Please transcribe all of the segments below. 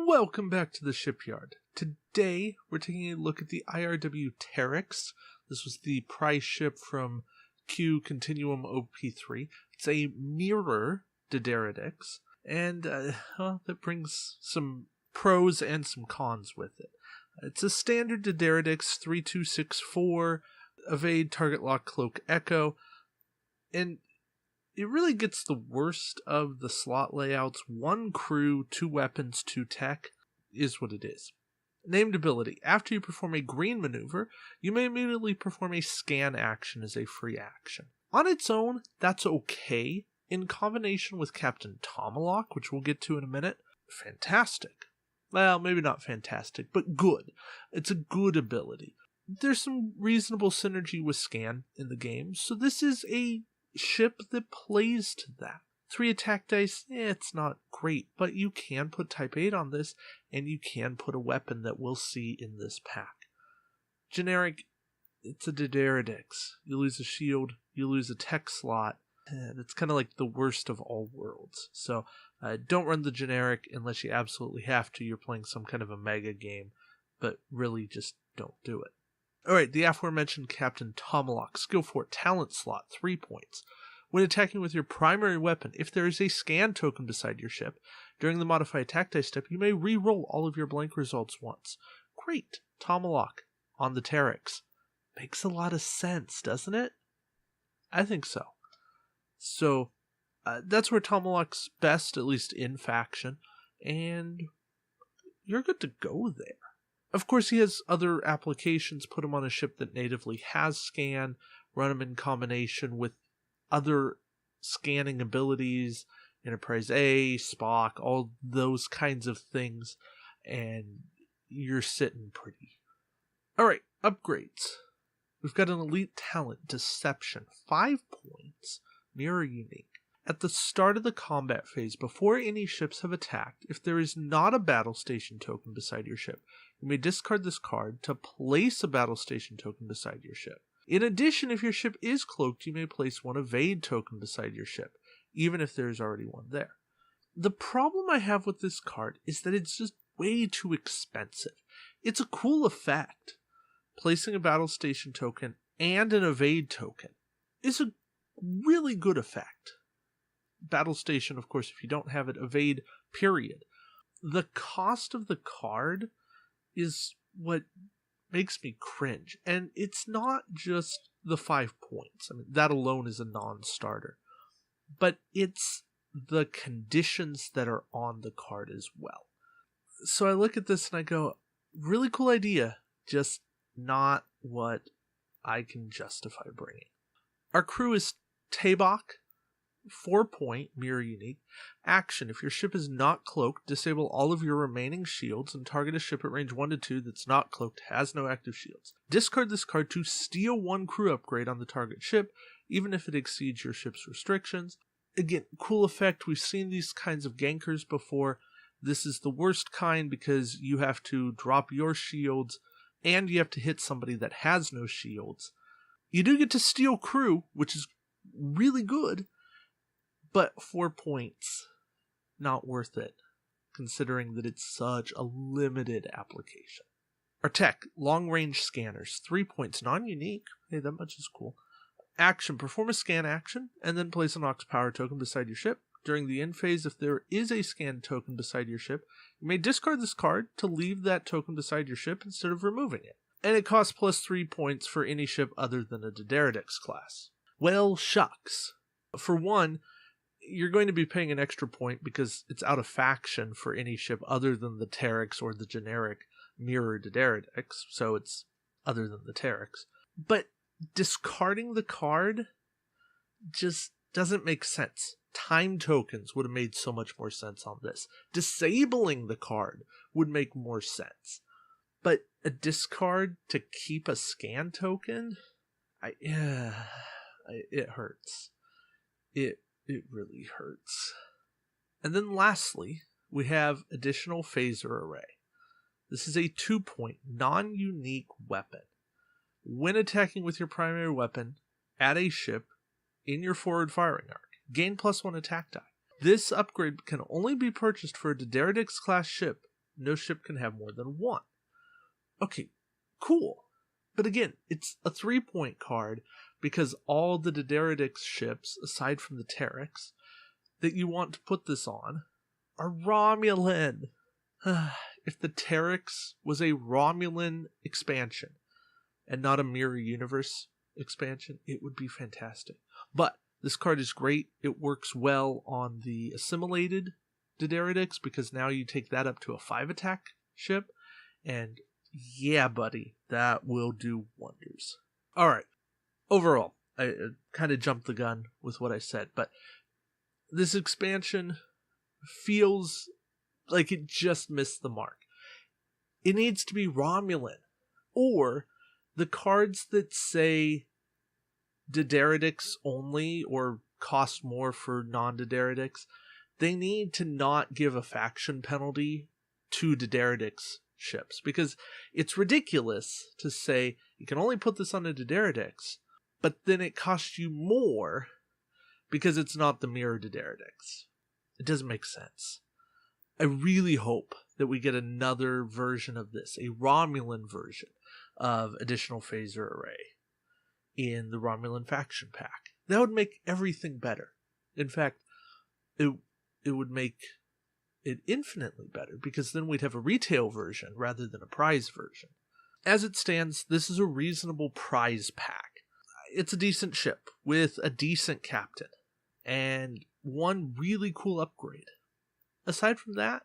Welcome back to the shipyard. Today, we're taking a look at the IRW Terix. This was the prize ship from Q Continuum OP3. It's a mirror Dideridix, and that brings some pros and some cons with it. It's a standard Dideridix 3264, evade, target lock, cloak, echo, and it really gets the worst of the slot layouts. 1 crew, 2 weapons, 2 tech is what it is. Named ability. After you perform a green maneuver, you may immediately perform a scan action as a free action. On its own, that's okay. In combination with Captain Tomahawk, which we'll get to in a minute, fantastic. Well, maybe not fantastic, but good. It's a good ability. There's some reasonable synergy with scan in the game, so this is a ship that plays to that. 3 attack dice, it's not great, but you can put type 8 on this, and you can put a weapon that we'll see in this pack. Generic, it's a Dideridix. You lose a shield, you lose a tech slot, and it's kind of like the worst of all worlds. So don't run the generic unless you absolutely have to. You're playing some kind of a mega game, but really just don't do it. Alright, the aforementioned Captain Tomahawk, skill 4, talent slot, 3 points. When attacking with your primary weapon, if there is a scan token beside your ship, during the modify attack dice step, you may re-roll all of your blank results once. Great, Tomahawk on the Terix. Makes a lot of sense, doesn't it? I think so. So, that's where Tomahawk's best, at least in faction, and you're good to go there. Of course, he has other applications. Put him on a ship that natively has scan, run him in combination with other scanning abilities, Enterprise A, Spock, all those kinds of things, and you're sitting pretty. Alright, upgrades. We've got an elite talent, Deception, 5 points, mirror unique. At the start of the combat phase, before any ships have attacked, if there is not a battle station token beside your ship, you may discard this card to place a battle station token beside your ship. In addition, if your ship is cloaked, you may place 1 evade token beside your ship, even if there is already one there. The problem I have with this card is that it's just way too expensive. It's a cool effect. Placing a battle station token and an evade token is a really good effect. Battle station, of course, if you don't have it, evade, period. The cost of the card is what makes me cringe. And it's not just the 5 points. I mean, that alone is a non-starter. But it's the conditions that are on the card as well. So I look at this and I go, really cool idea, just not what I can justify bringing. Our crew is Tabak, 4 point, mirror unique. Action, if your ship is not cloaked, disable all of your remaining shields and target a ship at range 1 to 2 that's not cloaked, has no active shields. Discard this card to steal 1 crew upgrade on the target ship, even if it exceeds your ship's restrictions. Again, cool effect. We've seen these kinds of gankers before. This is the worst kind because you have to drop your shields and you have to hit somebody that has no shields. You do get to steal crew, which is really good, but 4 points, not worth it, considering that it's such a limited application. Our tech, long-range scanners, 3 points, non-unique. Hey, that much is cool. Action, perform a scan action, and then place an Ox power token beside your ship. During the end phase, if there is a scan token beside your ship, you may discard this card to leave that token beside your ship instead of removing it. And it costs plus 3 points for any ship other than a Dideridix class. Well, shucks. For one, you're going to be paying an extra point because it's out of faction for any ship other than the Terix or the generic mirror Dideridix, so it's other than the Terix. But discarding the card just doesn't make sense. Time tokens would have made so much more sense on this. Disabling the card would make more sense. But a discard to keep a scan token? It hurts. It really hurts. And then lastly, we have additional phaser array. This is a 2 point, non-unique weapon. When attacking with your primary weapon at a ship in your forward firing arc, gain +1 attack die. This upgrade can only be purchased for a Dideridix class ship No ship can have more than one. Okay, cool. But again, it's a 3-point card because all the D'Deridex ships, aside from the Terix, that you want to put this on are Romulan. If the Terix was a Romulan expansion and not a Mirror Universe expansion, it would be fantastic. But this card is great. It works well on the assimilated D'Deridex because now you take that up to a 5-attack ship, and yeah, buddy, that will do wonders. All right. Overall, I kind of jumped the gun with what I said, but this expansion feels like it just missed the mark. It needs to be Romulan, or the cards that say D'Deridex only or cost more for non-D'Deridex, they need to not give a faction penalty to D'Deridex ships, because it's ridiculous to say you can only put this on a D'Deridex, but then it costs you more because it's not the Mirror D'Deridex. It doesn't make sense. I really hope that we get another version of this, a Romulan version of Additional Phaser Array in the Romulan faction pack. That would make everything better. In fact, it would make it infinitely better, because then we'd have a retail version rather than a prize version. As it stands, this is a reasonable prize pack. It's a decent ship with a decent captain and one really cool upgrade. Aside from that,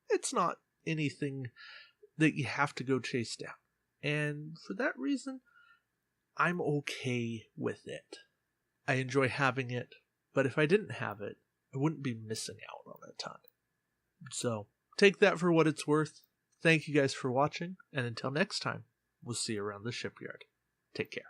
it's not anything that you have to go chase down. And for that reason, I'm okay with it. I enjoy having it, but if I didn't have it, I wouldn't be missing out on a ton. So, take that for what it's worth. Thank you guys for watching, and until next time, we'll see you around the shipyard. Take care.